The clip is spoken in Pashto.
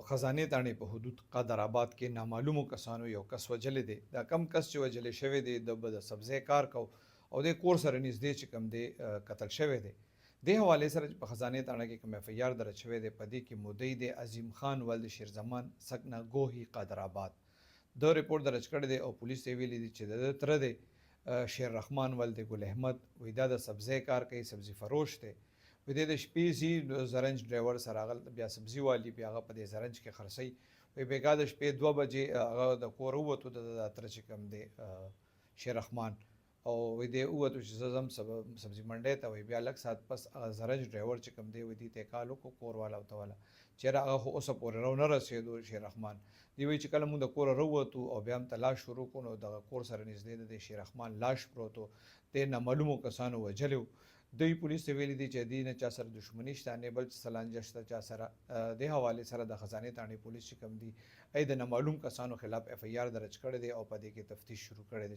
خزانې تاڼې په حدود قدر آباد کې نامعلومو کسانو یو کس وژلی دی. دا کم کس چې وژلی شوی دی د به د سبزۍ کار کو او د کور سره نږدې چې کوم دی قتل شوی دی. دې حوالې سره چې په خزانې تاڼه کې کوم FIR درج شوی دی په دې کې مدعي دی عظیم خان ولد شیرزمان سکنه ګوهي قدر آباد. د ریپورټ درج کړی دی او پولیس یې ویلي دي چې د تره دی شیر رحمان ولد ګل احمد وایي دا د سبزۍ کار کوي، سبزي فروش دی. وایي د شپې ځي زرنج ډرایور سره هغه بیا سبزي والي بیا هغه په دې زرنج کې خرڅوي. وایي بېګا د شپې 2 بجې هغه د کور ووتو د تره چې کوم دی شیر رحمان او وایي دی ووتو چې زه ځم سبزي منډۍ ته. وایي بیا لږ ساعت پس هغه زرنج ډرایور چې کوم دی وایي دې ته یې کال وکړو کور والا ورته والا چېرې هغه خو اوسه پورې نه رسېدو شیر رحمان. دی وایي چې کله مونږ د کوره راووتو او بیا هم تلاش شروع کړو نو دغه کور سره نږدې د شیر رحمان لاش پروت و، دې نامعلومو کسانو وژلی و. دوی پولیس ته ویلي دي چې دوی نه چا سره دښمني شته نه بل سلانجه شته چا سره. دې حوالې سره د خزانې تاڼې پولیس چې کوم دي د نامعلوم کسانو خلاف FIR درج کړی دی او په دې کې تفتیش شروع کړی دی.